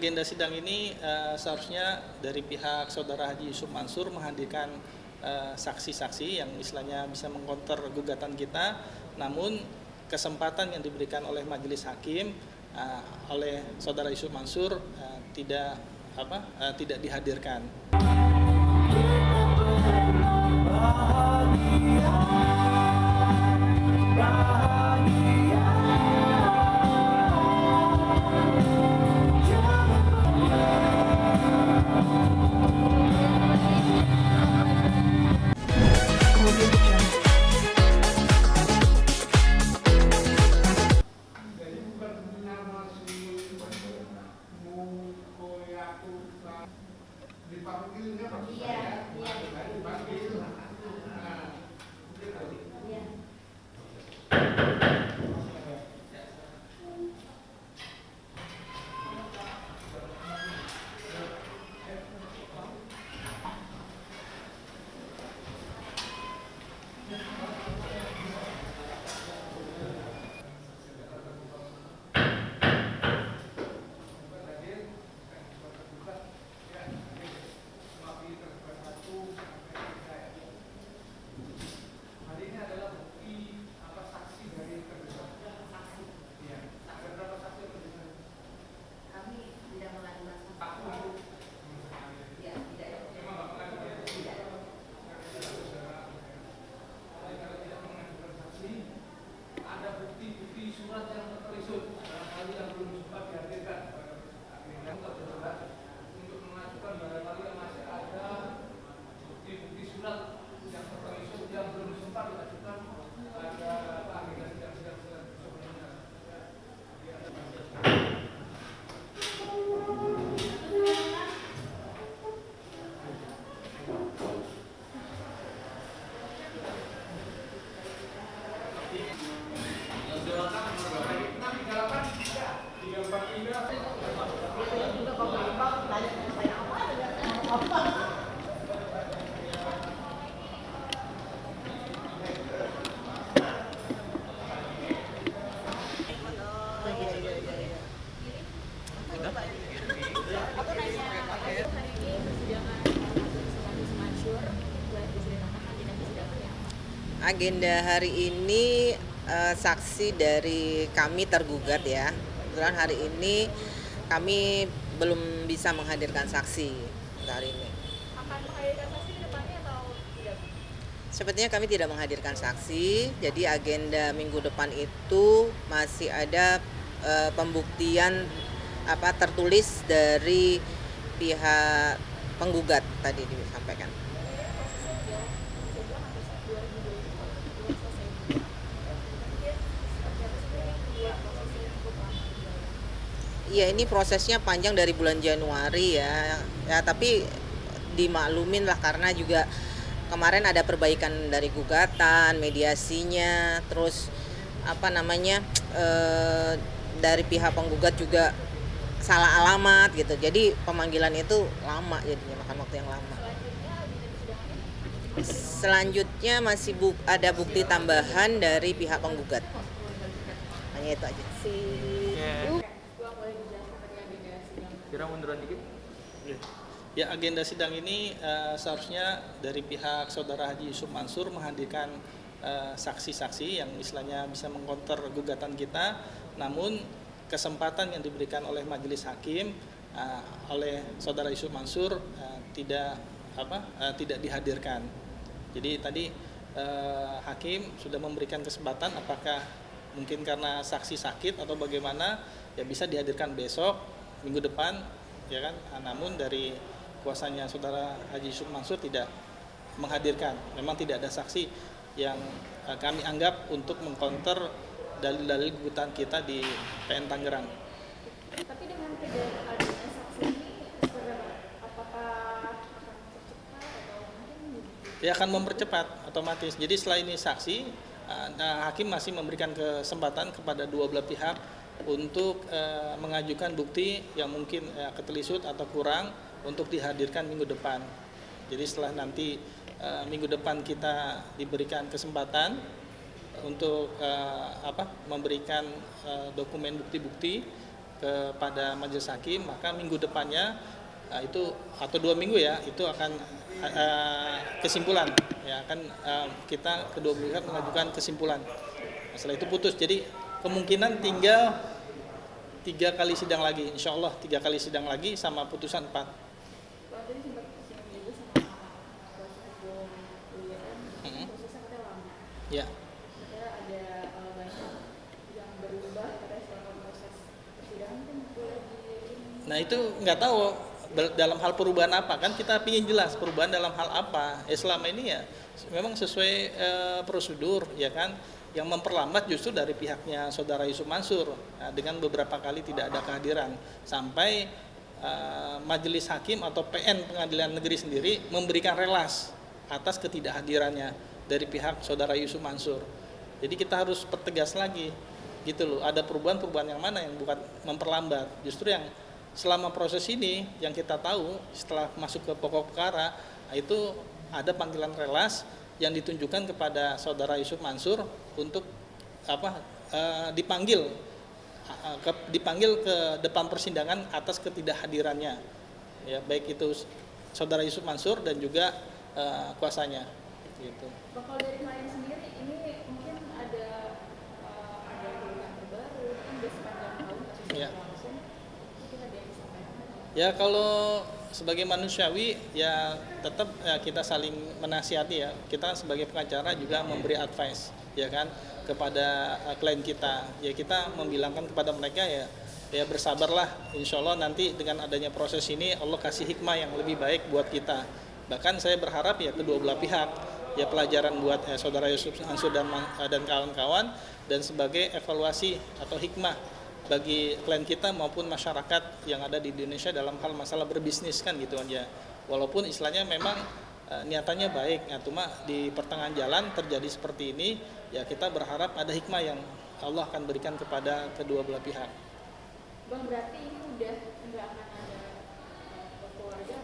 agenda sidang ini seharusnya dari pihak Saudara Haji Yusuf Mansur menghadirkan saksi-saksi yang istilahnya bisa mengkonter gugatan kita, namun kesempatan yang diberikan oleh majelis hakim oleh Saudara Yusuf Mansur tidak dihadirkan. Agenda hari ini saksi dari kami tergugat ya. Kebetulan hari ini kami belum bisa menghadirkan saksi hari ini. Akan menghadirkan saksi ke depannya atau tidak? Sepertinya kami tidak menghadirkan saksi. Jadi agenda minggu depan itu masih ada pembuktian tertulis dari pihak penggugat tadi disampaikan. Iya, ini prosesnya panjang dari bulan Januari ya. Ya, tapi dimaklumin lah karena juga kemarin ada perbaikan dari gugatan, mediasinya, terus dari pihak penggugat juga salah alamat gitu. Jadi pemanggilan itu lama, jadinya makan waktu yang lama. Selanjutnya masih ada bukti tambahan dari pihak penggugat. Hanya itu aja. Kira munduran dikit. Ya, agenda sidang ini seharusnya dari pihak Saudara Haji Yusuf Mansur menghadirkan saksi-saksi yang istilahnya bisa mengkonter gugatan kita, namun kesempatan yang diberikan oleh majelis hakim oleh Saudara Yusuf Mansur tidak dihadirkan. Jadi tadi hakim sudah memberikan kesempatan, apakah mungkin karena saksi sakit atau bagaimana, ya bisa dihadirkan besok, minggu depan, ya kan. Namun dari kuasanya Saudara Haji Yusuf Mansur tidak menghadirkan. Memang tidak ada saksi yang kami anggap untuk mengkonter dalil-dalil gugatan kita di PN Tangerang. Tapi dengan tidak adanya saksi ini, apakah akan mempercepat atau mungkin? Ya, akan mempercepat otomatis. Jadi setelah ini saksi, hakim masih memberikan kesempatan kepada dua belah pihak untuk mengajukan bukti yang mungkin ketelisut atau kurang untuk dihadirkan minggu depan. Jadi setelah nanti minggu depan kita diberikan kesempatan untuk memberikan dokumen bukti-bukti, kepada majelis hakim, maka minggu depannya itu atau 2 minggu ya, itu akan kesimpulan ya, akan kita kedua pihak mengajukan kesimpulan. Nah, setelah itu putus. Jadi kemungkinan tinggal 3 kali sidang lagi, insya Allah 3 kali sidang lagi sama putusan 4. Kalau tadi sempat singgung juga sama proses hukum UIN, prosesnya katanya lama. Ya. Katanya ada banyak yang berubah katanya selama proses persidangan, kan boleh di Nah itu nggak tahu dalam hal perubahan apa, kan kita ingin jelas perubahan dalam hal apa. Selama ini ya memang sesuai prosedur ya kan. Yang memperlambat justru dari pihaknya saudara Yusuf Mansur dengan beberapa kali tidak ada kehadiran sampai majelis hakim atau PN Pengadilan Negeri sendiri memberikan relas atas ketidakhadirannya dari pihak saudara Yusuf Mansur. Jadi kita harus pertegas lagi gitu loh, ada perubahan-perubahan yang mana yang bukan memperlambat, justru yang selama proses ini yang kita tahu setelah masuk ke pokok perkara itu ada panggilan relas yang ditunjukkan kepada saudara Yusuf Mansur untuk dipanggil ke depan persidangan atas ketidakhadirannya ya, baik itu saudara Yusuf Mansur dan juga kuasanya gitu. Bakal dari klien sendiri ini mungkin ada perubahan terbaru, kan udah sepanjang tahun kasusnya Ya. berlangsung, mungkin ada yang disampaikan. Ya kalau sebagai manusiawi ya tetap ya, kita saling menasihati ya. Kita sebagai pengacara juga memberi advice ya kan kepada klien kita. Ya kita membilangkan kepada mereka ya bersabarlah. Insya Allah nanti dengan adanya proses ini Allah kasih hikmah yang lebih baik buat kita. Bahkan saya berharap ya kedua belah pihak ya pelajaran buat saudara Yusuf Mansur dan kawan-kawan, dan sebagai evaluasi atau hikmah bagi klien kita maupun masyarakat yang ada di Indonesia dalam hal masalah berbisnis kan gitu aja. Walaupun istilahnya memang niatannya baik, ya, cuma di pertengahan jalan terjadi seperti ini, ya kita berharap ada hikmah yang Allah akan berikan kepada kedua belah pihak. Bang, berarti ini udah nggak akan ada keluarga?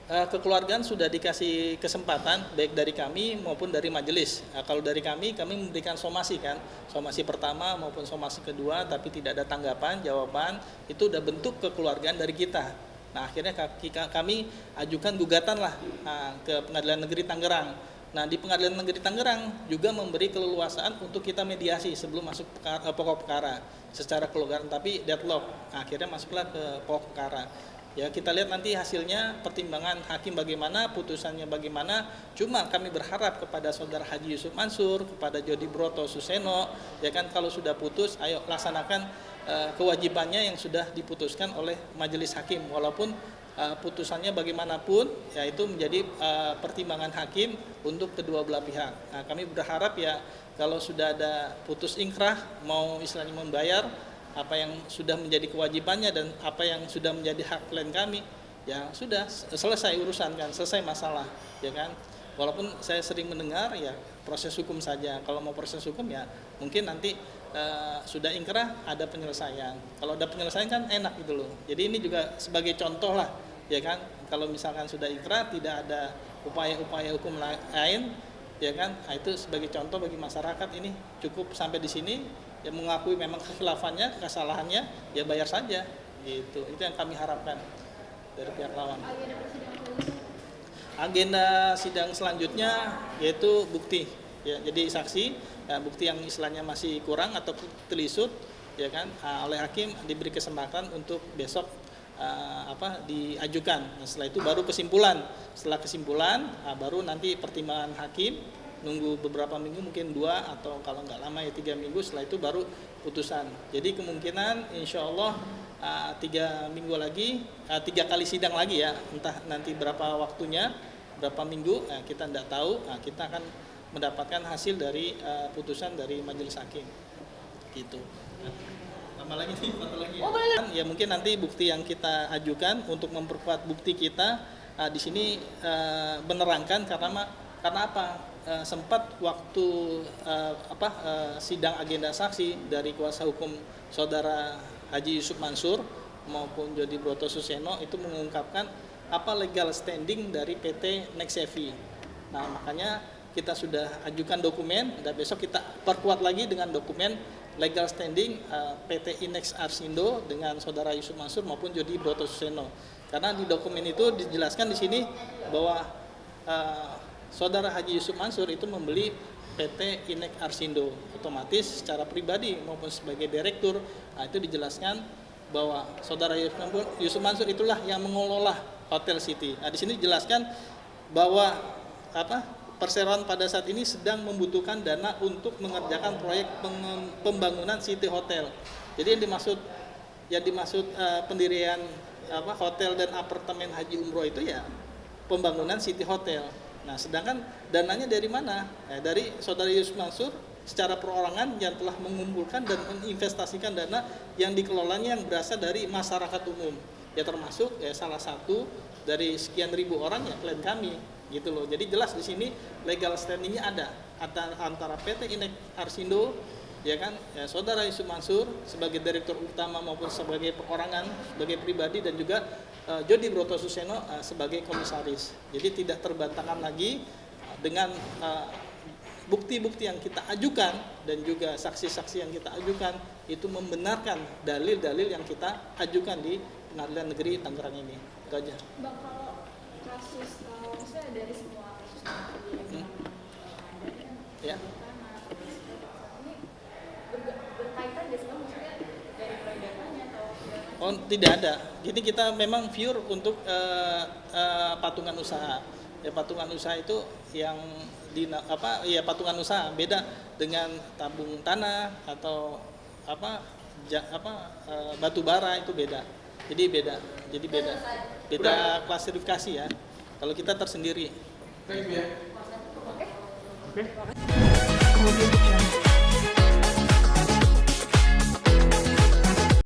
Kekeluargaan sudah dikasih kesempatan baik dari kami maupun dari majelis. Kalau dari kami memberikan somasi kan, somasi pertama maupun somasi kedua, tapi tidak ada tanggapan, jawaban, itu udah bentuk kekeluargaan dari kita. Nah akhirnya kami ajukan gugatan lah ke Pengadilan Negeri Tangerang. Nah di Pengadilan Negeri Tangerang juga memberi keleluasaan untuk kita mediasi sebelum masuk pokok perkara secara kekeluargaan, tapi deadlock. Nah, akhirnya masuklah ke pokok perkara. Ya kita lihat nanti hasilnya, pertimbangan hakim bagaimana, putusannya bagaimana. Cuma kami berharap kepada saudara Haji Yusuf Mansur, kepada Jody Broto Suseno, ya kan kalau sudah putus, ayo laksanakan kewajibannya yang sudah diputuskan oleh majelis hakim. Walaupun putusannya bagaimanapun, ya itu menjadi pertimbangan hakim untuk kedua belah pihak. Nah, kami berharap ya kalau sudah ada putus ingkrah, mau istilahnya membayar apa yang sudah menjadi kewajibannya dan apa yang sudah menjadi hak klien kami, ya sudah selesai urusan kan, selesai masalah ya kan. Walaupun saya sering mendengar ya proses hukum saja, kalau mau proses hukum ya mungkin nanti sudah ingkrah ada penyelesaian, kalau ada penyelesaian kan enak gitu loh. Jadi ini juga sebagai contoh lah ya kan, kalau misalkan sudah ingkrah tidak ada upaya-upaya hukum lain ya kan, nah, itu sebagai contoh bagi masyarakat. Ini cukup sampai di sini, ya mengakui memang kekhilaafannya, kesalahannya, ya bayar saja gitu. Itu yang kami harapkan dari pihak lawan. Agenda sidang selanjutnya yaitu bukti ya, jadi saksi ya, bukti yang istilahnya masih kurang atau telisut ya kan, oleh hakim diberi kesempatan untuk besok diajukan. Nah, setelah itu baru kesimpulan. Setelah kesimpulan baru nanti pertimbangan hakim, nunggu beberapa minggu, mungkin 2 atau kalau nggak lama ya 3 minggu, setelah itu baru putusan. Jadi kemungkinan insya Allah 3 minggu lagi, 3 kali sidang lagi ya, entah nanti berapa waktunya, berapa minggu, kita tidak tahu. Kita akan mendapatkan hasil dari putusan dari majelis hakim gitu. Lama lagi nih, satu lagi ya. Ya mungkin nanti bukti yang kita ajukan untuk memperkuat bukti kita di sini menerangkan karena apa? Sempat waktu sidang agenda saksi dari kuasa hukum saudara Haji Yusuf Mansur maupun Jody Broto Suseno itu mengungkapkan apa legal standing dari PT Nexevi. Nah makanya kita sudah ajukan dokumen dan besok kita perkuat lagi dengan dokumen legal standing PT Inex Arsindo dengan saudara Yusuf Mansur maupun Jody Broto Suseno. Karena di dokumen itu dijelaskan di sini bahwa saudara Haji Yusuf Mansur itu membeli PT Inex Arsindo, otomatis secara pribadi maupun sebagai direktur. Itu dijelaskan bahwa saudara Yusuf Mansur itulah yang mengelola Hotel City. Di sini dijelaskan bahwa perseroan pada saat ini sedang membutuhkan dana untuk mengerjakan proyek pembangunan City Hotel. Jadi yang dimaksud pendirian hotel dan apartemen haji umroh itu ya pembangunan City Hotel. Nah, sedangkan dananya dari mana? Dari saudara Yusuf Mansur secara perorangan yang telah mengumpulkan dan menginvestasikan dana yang dikelolanya yang berasal dari masyarakat umum. Ya termasuk salah satu dari sekian ribu orang ya klien kami gitu loh. Jadi jelas di sini legal standingnya ada antara PT Inex Arsindo ya kan, saudara Yusuf Mansur sebagai direktur utama maupun sebagai perorangan, sebagai pribadi, dan juga Jody Broto Suseno sebagai komisaris. Jadi tidak terbantahkan lagi dengan bukti-bukti yang kita ajukan dan juga saksi-saksi yang kita ajukan itu membenarkan dalil-dalil yang kita ajukan di Pengadilan Negeri Tangerang ini. Itu aja. Bang, kalau kasus misalnya dari semua kasus yang ada kan Ya. ini berkaitan nggak sih Bang, maksudnya dari mulai dananya atau Oh, tidak ada. Jadi kita memang pure untuk patungan usaha. Ya, patungan usaha itu yang patungan usaha beda dengan tabung tanah atau batu bara, itu beda. Jadi beda klasifikasi ya. Kalau kita tersendiri. Oke.